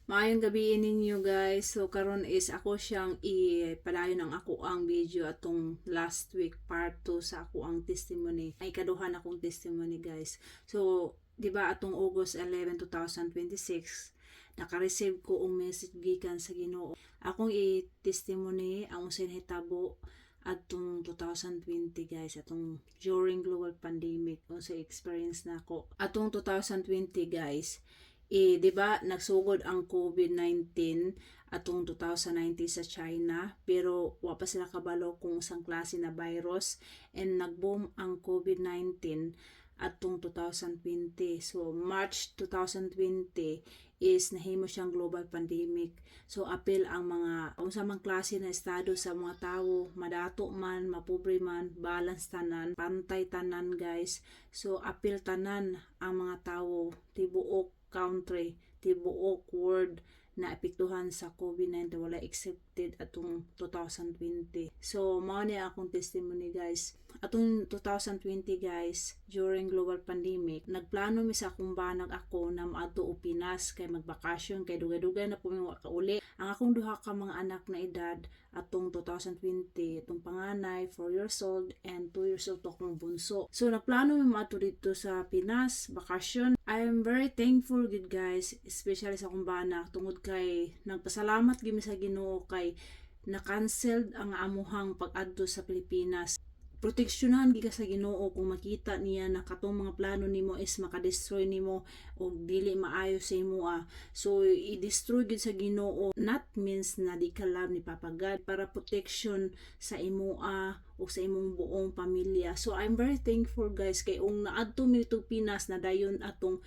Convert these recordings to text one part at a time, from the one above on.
Maayong gabi ninyo guys. So karon is ako siyang ipadayon ng ako ang video atong last week part 2 sa ako ang testimony. Ay kaduhan akong testimony guys. So di ba atong August 11, 2026 naka-receive ko ang message gikan sa Ginoo. Akong i-testimony ang unsay nahitabo atong 2020 guys, atong during global pandemic unsay experience nako. Atong 2020 guys, di ba nagsugod ang COVID-19 atong 2019 sa China, pero wa pa sila kabalo kung usang klase na virus, and nagboom ang COVID-19 atong 2020. So March 2020 is nahimo siyang global pandemic. So apil ang mga unsa man klase na estado sa mga tawo, madato man, mapobre man, balance tanan, pantay tanan guys. So apil tanan ang mga tawo tibuok country, tibuok world na apektuhan sa COVID-19, wala accepted atong 2020. So mao ni akong testimony guys. Atong 2020 guys, during global pandemic, nagplano mi sa akong banag ako na maadto og Pinas kay magbakasyon kay dugay-dugay na po mi kauli. Ang akong duha ka mga anak na edad atong 2020, itong panganay 4 years old and 2 years old to akong bunso. So nagplano mi maadto dito sa Pinas bakasyon. I am very thankful good guys, especially sa akong bana tungod kay nagpasalamat gyud mi sa Ginoo kay na-cancelled ang amuhang pag-adto sa Pilipinas. Proteksyonan giga sa Ginoo kung makita niya na katong mga plano nimo is makadestroy nimo og dili maayo sa imo. So i-destroy gid sa Ginoo, not means na di ka love ni Papa God, para protection sa imo o sa imong buong pamilya. So I'm very thankful guys kay ung naadto mi to Pinas na dayon atong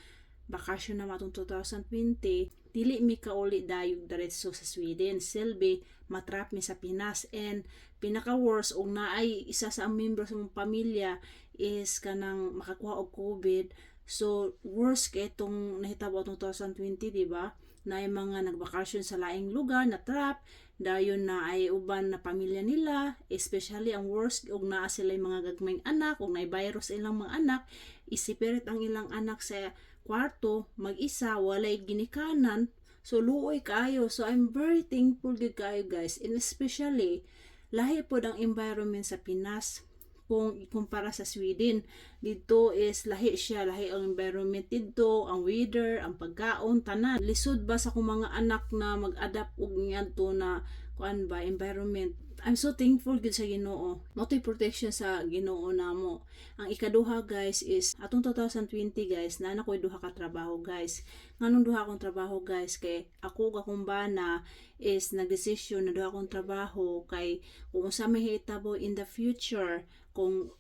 bakasyon na matong 2020, dili mi kauli dayog diretso sa Sweden. Silbi matrap mi sa Pinas, and pinaka worst og naay isa sa membro sa mong pamilya is kanang makakuha og COVID. So worst kay itong nahitabo atong 2020, di ba? Naay mga nagbakasyon sa laing lugar na trap, dayon na ay uban na pamilya nila, especially ang worst og naa sila mga gagmayng anak, og naay virus ilang mga anak, isipirit ang ilang anak sa kwarto, mag-isa, walay ginikanan. So luoy kaayo. So I'm very thankful gid kaayo guys, and especially lahi pod ang environment sa Pinas kung ikumpara sa Sweden. Dito is lahi siya, lahi ang environment dito, ang weather, ang pagkaon, tanan. Lisod ba sa kung mga anak na mag-adapt og ngadto na kuan ba environment. I'm so thankful gid sa Ginoo. Motoy protection sa Ginoo namo. Ang ikaduha guys is atong 2020 guys, na ko'y duha ka trabaho guys. Nganong duha akong trabaho guys kay ako akong bana is nagdesisyon na duha akong trabaho kay kung unsa may hitabo in the future, kung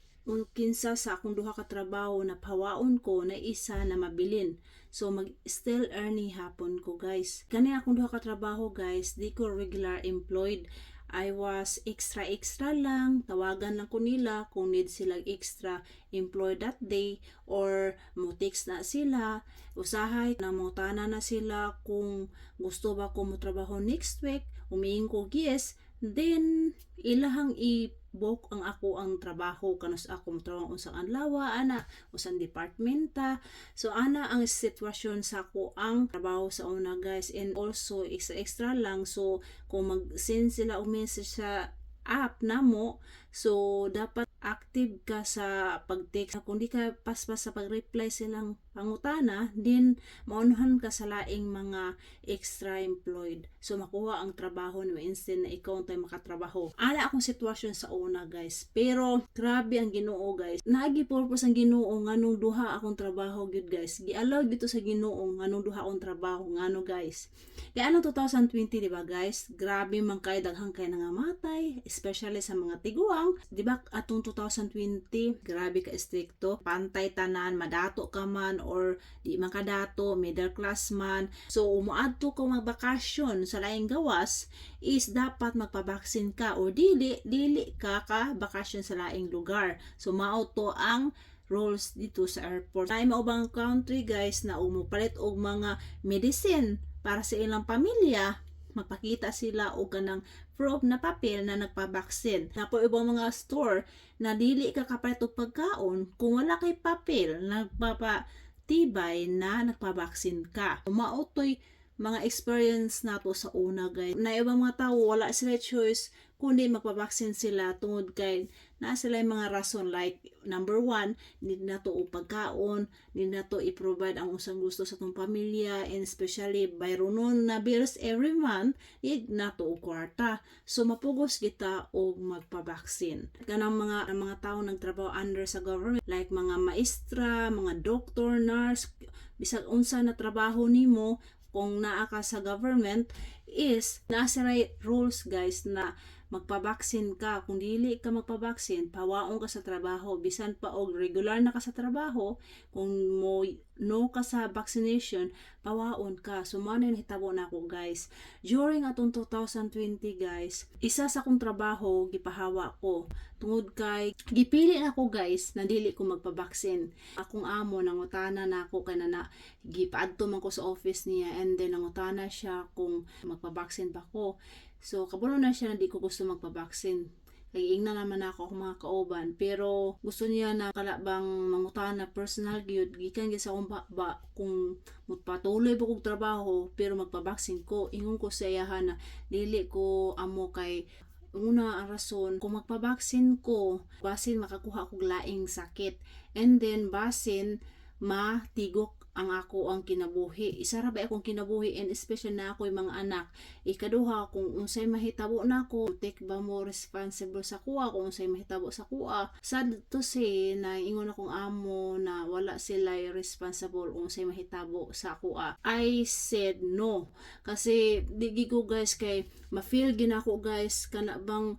kinsa sa akong duha ka trabaho na pawaon ko na isa na mabilin. So mag still earning hapon ko guys. Kani akong duha ka trabaho guys, di ko regular employed. I was extra lang, tawagan lang ko nila kung need silang extra employed that day, or mo text na sila, usahay na mutana na sila kung gusto ba ko mo trabaho next week, umiing ko yes, then ilahang i-book ang ako ang trabaho kanus ako mo trabaho unsang adlaw ana, usang departmenta. So ana ang sitwasyon sa ako ang trabaho sa una guys, and also extra lang. So kung mag-send sila og message sa app namo, so dapat active ka sa pag-text. Kung di ka paspas sa pag-reply silang pangutana, din maunahan ka sa laing mga extra employed. So makuha ang trabaho mo instant na ikaw tay makatrabaho. Ana akong sitwasyon sa una guys. Pero grabe ang Ginoo guys. Naagi purpose ang Ginoo nganong duha akong trabaho gyud guys. Gi-allow dito sa Ginoo nganong duha akong trabaho ngano guys. Kaya anong 2020 di ba guys? Grabe man kay daghang kay nangamatay, especially sa mga tiguang. Di ba atong 2020, grabe ka stricto, pantay tanan, madato ka man or di man kadato, middle class man. So umuadto ka magbakasyon sa laing gawas is dapat magpabaksin ka, or dili ka bakasyon sa laing lugar. So mao to ang rules dito sa airport. Ay maubang country guys na umupalit og mga medicine para sa ilang pamilya, magpakita sila og kanang proof na papel na nagpabaksin. Napo ibang mga store na dili ka kapalit og pagkaon kung wala kay papel nagpapatibay na nagpabaksin ka. Mautoy mga experience nato sa una guys. Na ibang mga tao wala sila choice kundi magpabaksin sila tungod kay na sila yung mga rason like number 1, need na to og pagkaon, need na to i-provide ang usang gusto sa tong pamilya, and especially bayronon na bills every month, need na to og kwarta. So mapugos kita og magpabaksin. Kanang mga tao nagtrabaho under sa government like mga maestra, mga doctor, nurse, bisag unsa na trabaho nimo kung naa ka sa government is nasa rules guys na magpabaksin ka. Kung dili ka magpabaksin, pawaon ka sa trabaho. Bisan pa og regular na ka sa trabaho, kung no ka sa vaccination, pawaon ka. So mo na hitabo na ako guys. During atong 2020 guys, isa sa akong trabaho gipahawa ko. Tungod kay gipili na ako guys na dili ko magpabaksin. Akong amo nangutana na ako kay na gipaadto man ko sa office niya, and then nangutana siya kung magpabaksin ba ko. So, kabulo na siya na di ko gusto magpabaksin. Kaya ingna naman ako mga kauban. Pero, gusto niya na kalabang mangutan na personal gyud gikan sa akong ba kung magpatuloy ba kong trabaho, pero magpabaksin ko. Ingon ko sa iyahan na dili ko amo kay una ang rason, kung magpabaksin ko, basin makakuha kog laing sakit. And then, basin matigok ang ako ang kinabuhi. Isa ra ba akong kinabuhi, and especially na ako yung mga anak. Ikaduha, kung unsay mahitabo na ako, take ba mo responsible sa kuha kung unsay mahitabo sa kuha. Sad to say na ingon akong amo na wala sila responsible kung unsay mahitabo sa kuha. I said no. Kasi di ko guys kay ma-feel gina ako guys kana bang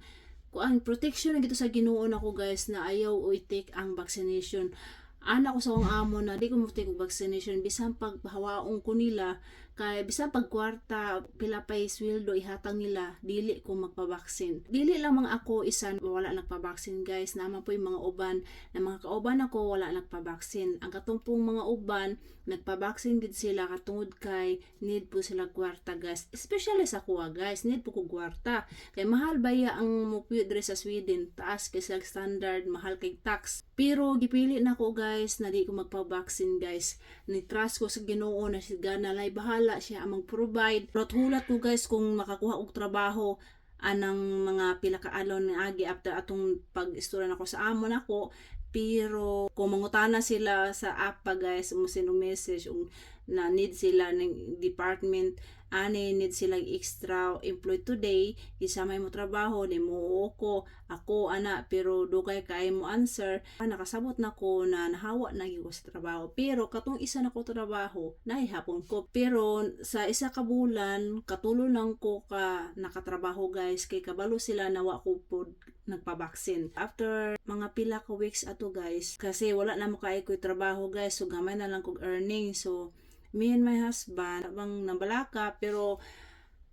kuan protection na gito sa Ginoo nako guys na ayaw o i-take ang vaccination. Anak ko sa akong amo na di ko mo take vaccination bisan paghawaon ko nila kay bisan pag kwarta pila pa sweldo ihatang nila dili ko magpabaksin. Dili lang mga ako isan wala nagpabaksin guys, naman po yung mga uban na mga kauban ako wala nagpabaksin. Ang katumpong mga uban nagpabaksin gid sila katungod kay need po sila kwarta guys, especially sa kuha guys, need po ko kwarta kay mahal baya ang mupuyod diri sa Sweden, taas kay sila standard, mahal kay tax. Pero gipili na ko guys na di ko magpabaksin guys. Ni-trust ko sa Ginoo na siya ganalay bahala siya ang mag-provide. Pero hulat ko guys kung makakuha og trabaho anang mga pila ka alon ni agi after atong pag-istorya nako sa amo nako. Pero kung mangutana sila sa app pa guys, umusin og message na need sila ng department, ani need sila extra employee today, isama mo trabaho, ni mo ako ana, pero dugay kay mo answer. Nakasabot na ko na nahawa na gyud ko sa trabaho, pero katong isa na ko trabaho nahihapon ko. Pero sa isa ka bulan katulo lang ko ka nakatrabaho guys, kay kabalo sila na wa ko pod nagpabaksin. After mga pila ka weeks ato guys, kasi wala na mo kay ko trabaho guys, so gamay na lang kog earning. So me and my husband bang nabalaka, pero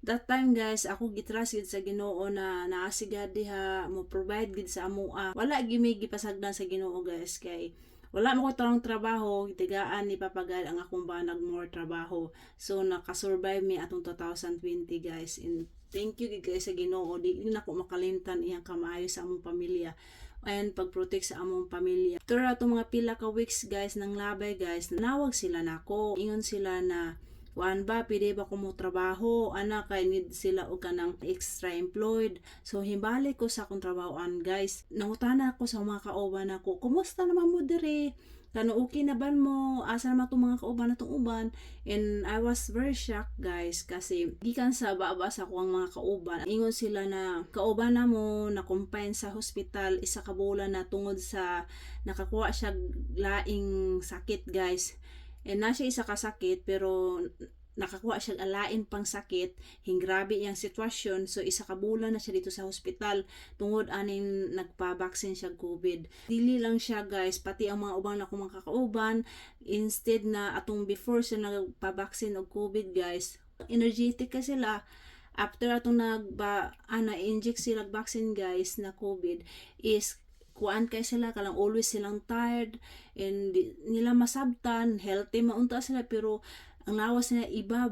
that time guys ako gitrust gid sa Ginoo na naasiga diha mo provide gid sa amoa. Wala gimi gipasagdan sa Ginoo guys, kay wala mo ko tarong trabaho, tigaan ni papagad ang akong banag more trabaho. So nakasurvive mi atong 2020 guys, and thank you guys sa Ginoo, di na ko makalimtan iyang kamaayo sa among pamilya and pag-protect sa among pamilya. After atong mga pila ka weeks guys nang labay guys, nawag sila nako. Ingon sila na kuan ba pwede ba ko mo trabaho ana kay need sila og kanang extra employed. So himbalik ko sa akong trabahoan guys, nangutana ako sa mga kauban nako, kumusta naman mo diri, kano okay na ba mo, asa naman itong mga kauban na itong uban. And I was very shocked guys, kasi gikan sa baba sa akong mga kauban, ingon sila na kauban na mo na confine sa hospital isa ka bulan na tungod sa nakakuha siya laing sakit guys. And na siya isa ka sakit, pero nakakuha siya alain pang sakit, grabe yung sitwasyon. So isa ka bulan na siya dito sa hospital tungod aning nagpa-vaccine siya COVID. Dili lang siya guys, pati ang mga ubang na mga kakauban, instead na atong before siya nagpa-vaccine og COVID guys, energetic ka sila. After atong inject sila vaccine guys na COVID is kuan kay sila kalang always silang tired, and nila masabtan, healthy maunta sila, pero ang lawas na iba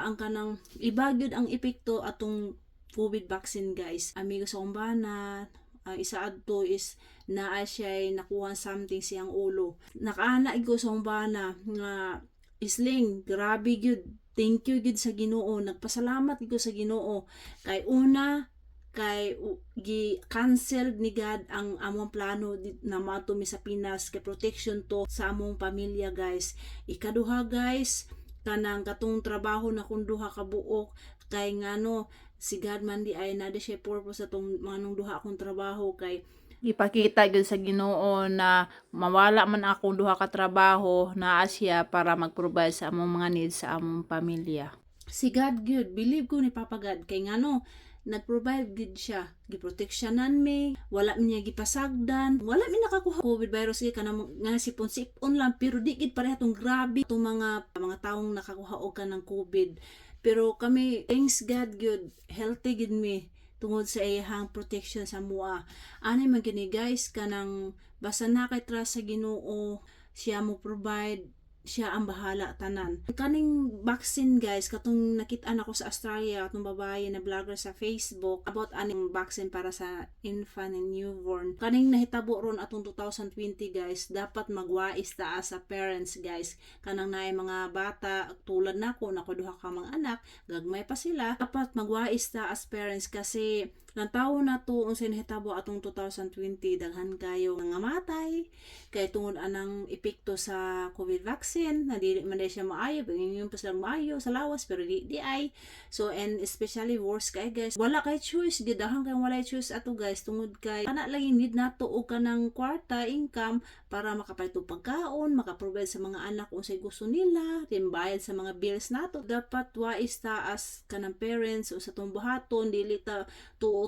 ang kanang iba gyud ang epekto atong COVID vaccine guys. Amigo sa kumbana, isa adto is naa siya nakuha something siyang ulo. Nakaana igo sa kumbana nga isling, grabe gyud thank you gid sa Ginoo, nagpasalamat gid ko sa Ginoo kay una kay gi-cancel ni God ang among plano na mato mi sa Pinas kay protection to sa among pamilya guys. Ikaduha guys, kanang katong trabaho na kung duha ka buok kay ngano si God man di ay nada siya purpose sa tong manong duha akong trabaho kay ipakita gyud sa Ginoo na mawala man akong duha ka trabaho naa siya para mag-provide sa among mga needs sa among pamilya. Si God gyud, believe ko ni Papa God kay ngano nag-provide gid siya, giproteksyonan mi, wala mi niya gipasagdan, wala mi nakakuha COVID virus kay kanang nga sipon-sipon lang pero di gid pareha tong grabe tong mga taong nakakuha og kanang COVID. Pero kami thanks God good, healthy gid mi tungod sa iyang protection sa mua. Ani man gini guys kanang basta na kay trust sa Ginoo, siya mo provide, siya ang bahala tanan. Kaning vaccine guys, katong nakita-an ako sa Australia, katong babae na vlogger sa Facebook about aning vaccine para sa infant and newborn. Kaning nahitabo ron atong 2020 guys, dapat magwais ta sa parents guys. Kanang naay mga bata tulad nako, duha ka mga anak, gagmay pa sila. Dapat magwais ta as parents kasi lang tawo na to unsay nahitabo atong 2020 daghan kayo nga matay kay tungod anang epekto sa COVID vaccine na dili man siya maayo bingin pa silang maayo sa lawas pero di ay so and especially worse kay guys wala kay choice gid daghan kay wala choice ato guys tungod kay ana lang need nato og kanang kwarta income para makapayto pagkaon makaprovide sa mga anak unsay gusto nila timbayad sa mga bills nato dapat wais ta as kanang parents o sa tong buhaton dili ta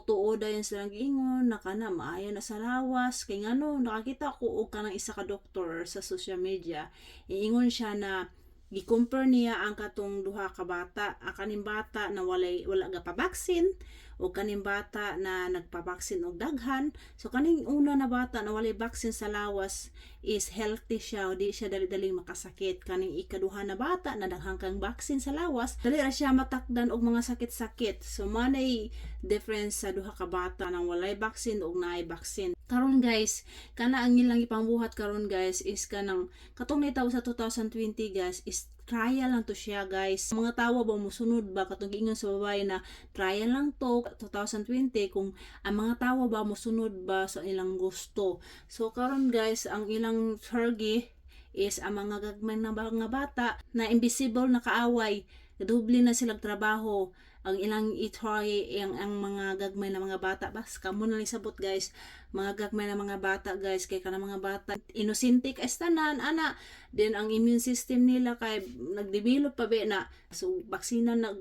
tuo dayon silang giingon na kana maayo na sa lawas kay ngano nakakita ko og kanang isa ka doktor sa social media iingon siya na gi-compare niya ang katong duha ka bata ang kaning bata na wala gapabaksin o kaning bata na nagpabaksin og daghan so kaning una na bata na walay baksin sa lawas is healthy siya o di siya dali-daling makasakit kaning ikaduha na bata na daghang kang baksin sa lawas dali ra siya matakdan og mga sakit-sakit so manay difference sa duha ka bata nang walay baksin og naay baksin karon guys kana ang ilang ipambuhat karon guys is kanang katong nitaw sa 2020 guys is trial lang to siya guys mga tawo ba mosunod ba katong giingon sa babae na trial lang to 2020 kung ang mga tawo ba mosunod ba sa ilang gusto so karon guys ang ilang target is ang mga gagmay na mga bata na invisible na kaaway doble na silang trabaho ang ilang itry ang mga gagmay na mga bata bas kamo na lisabot guys mga gagmay na mga bata guys kay kana mga bata inosente kay tanan ana then ang immune system nila kay nagdevelop pa ba na so baksina na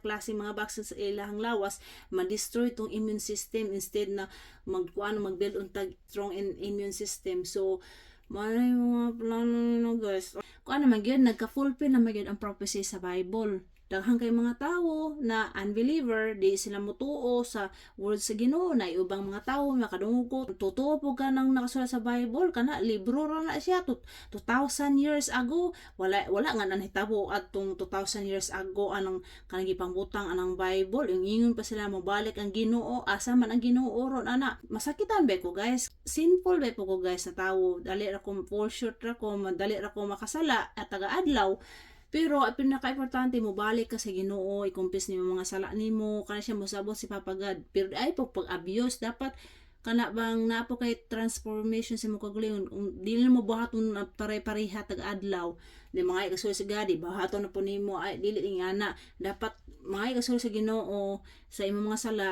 klase mga vaccine sa ilang lawas ma-destroy tong immune system instead na mag-build untag strong immune system so malay mga plano nyo guys kung ano man yun nagka-fulfill na magyud ang prophecy sa Bible daghang kay mga tawo na unbeliever di sila mutuo sa word sa Ginoo na ubang mga tawo makadungog totoo po ka nang nakasulat sa Bible kana libro ra na siya 2000 years ago wala nga nanhitabo atong 2000 years ago anang kanang gipambutang anang Bible yung ingon pa sila mobalik ang Ginoo asa man ang Ginoo ron ana masakitan ba ko guys sinful ba ko guys na tawo dali ra ko for sure ra ko madali ra ko makasala at taga-adlaw pero ang pinaka-importante mo balik ka sa Ginoo, i-confess nimo mga sala nimo, kana siya mosabot si Papa God. Pero ay pag-abuse dapat kana bang napo kay transformation sa mga kagalingon dili mo buhaton pare-pareha tag-adlaw di mga ikasulo sa God buhaton na po nimo ay dili ingana dapat mga ikasulo sa Ginoo sa imong mga sala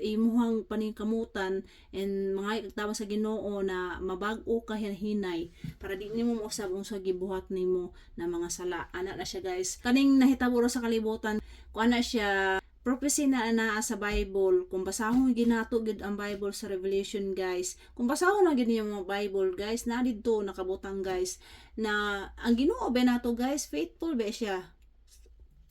imuhang paningkamutan and mga ikatawag sa Ginoo na mabag-o ka hinay para di nimo mausab unsa gibuhat nimo na mga sala ana na siya guys kaning nahitabo sa kalibutan kung ana siya prophecy na sa Bible kung basahon ginato gid ang Bible sa Revelation guys kung basahon na gid yung Bible guys na didto nakabutang guys na ang Ginoo ba nato guys faithful ba siya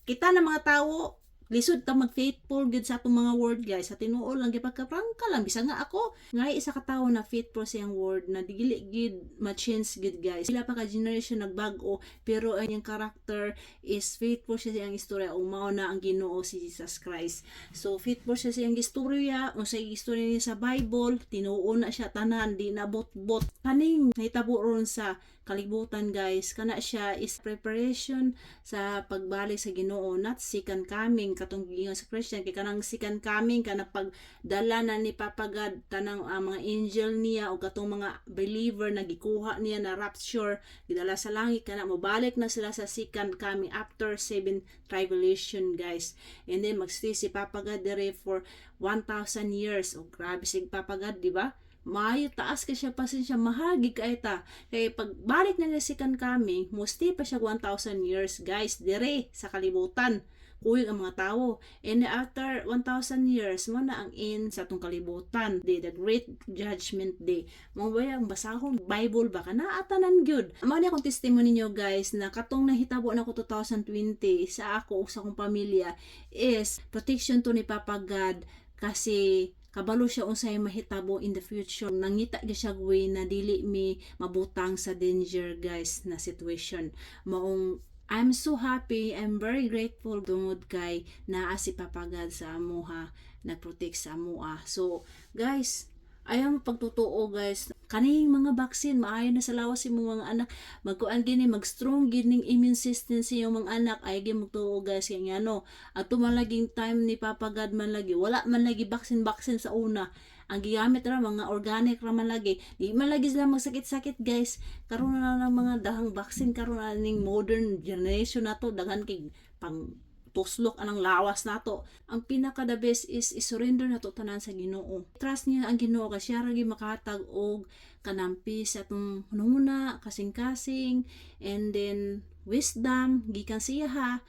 kita na mga tawo lisod ta mag faithful gid sa atong mga word guys, sa Tinuo lang gipagkaprangka lang bisa nga ako ngay isa ka tawo na faithful sa iyang word na dili gid ma-change gid guys. Sila pa ka generation nagbag-o pero ang iyang character is faithful siya sa iyang istorya ug mao na ang Ginoo si Jesus Christ. So faithful siya sa iyang istorya, unsa istorya niya sa Bible, tinuo na siya tanan, di na bot-bot. Kaning nahitabo ron sa kalibutan guys, kana siya is preparation sa pagbalik sa Ginoo, not second coming katong giingon sa Christian kay kanang second coming kana pagdala na ni Papa God tanang mga angel niya o katong mga believer na gikuha niya na rapture gidala sa langit kana mobalik na sila sa second coming after 7 tribulation guys, and then magstay si Papa God there for 1,000 years. O grabe si Papa God, di ba? Maayo taas ka siya pasensya, mahagi ka ita. Kaya pagbalik na niya second coming, musti pa siya 1,000 years guys, dire sa kalibutan. Kuwig ang mga tao. And after 1,000 years, mo na ang end sa atong kalibutan. The Great Judgment Day. Mga bayang basahon, Bible ba ka na atanan gyud. Mao ni akong testimony niyo guys na katong nahitabo na ko 2020 sa ako sa akong pamilya is protection to ni Papa God kasi kabalo siya unsay mahitabo in the future. Nangita gyud siya way na dili mi mabutang sa danger guys na situation. Maong I'm so happy, I'm very grateful tungod kay naa si Papa God sa amuha, nagprotect sa amuha. So guys, ayaw mo pagtotoo guys, kaning mga vaccine maayo na sa lawas si mga anak, magkuan gini mag-strong gining immune system sa iyong mga anak, ay gyud magtuo guys kay ngano ato man laging time ni Papa God man lagi wala man lagi vaccine sa una. Ang gigamit ra mga organic ra man lagi, di man lagi sila magsakit-sakit guys. Karon na lang mga dahang vaccine karon na ning modern generation nato daghan kay pang tuslok anang lawas nato. Ang pinaka the best is isurrender nato tanan sa Ginoo. Trust niya ang Ginoo kasi siya ra gyud makahatag og kanampi sa atong hununa, kasing-kasing, and then wisdom gikan siya ha.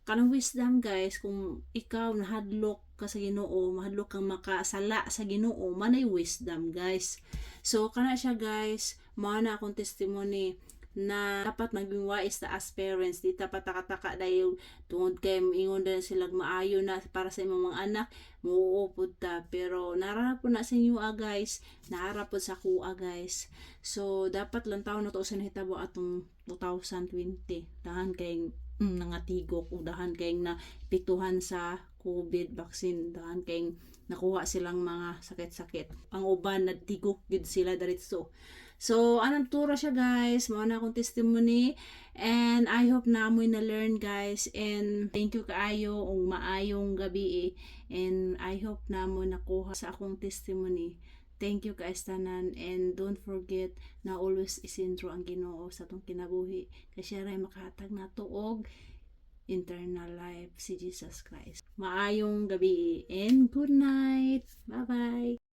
Kanang wisdom guys, kung ikaw nahadlok ka sa Ginoo, mahadlok kang makasala sa Ginoo, manay wisdom guys. So kana siya guys, mao na akong testimony na dapat maging wise ta as parents. Di dapat taka-taka dahil tungod kay ingon din sila maayo na para sa imong mga anak, muuupod ta. Pero narara po na sa inyo guys, narara po sa kuha guys. So dapat lang taon na to sa nahitabo atong 2020. Dahan kay nangatigok o dahan kay na pituhan sa COVID vaccine, dahan kay nakuha silang mga sakit-sakit. Ang uban nagtigok gid sila diretso. So, anong tura siya guys, mao na akong testimony, and I hope na amoy na learn guys, and thank you kaayo og maayong gabi and I hope na mo nakuha sa akong testimony. Thank you guys tanan, and don't forget na always isentro ang Ginoo sa atong kinabuhi kasi siya ray makahatag nato og eternal life si Jesus Christ. Maayong gabi and good night. Bye bye.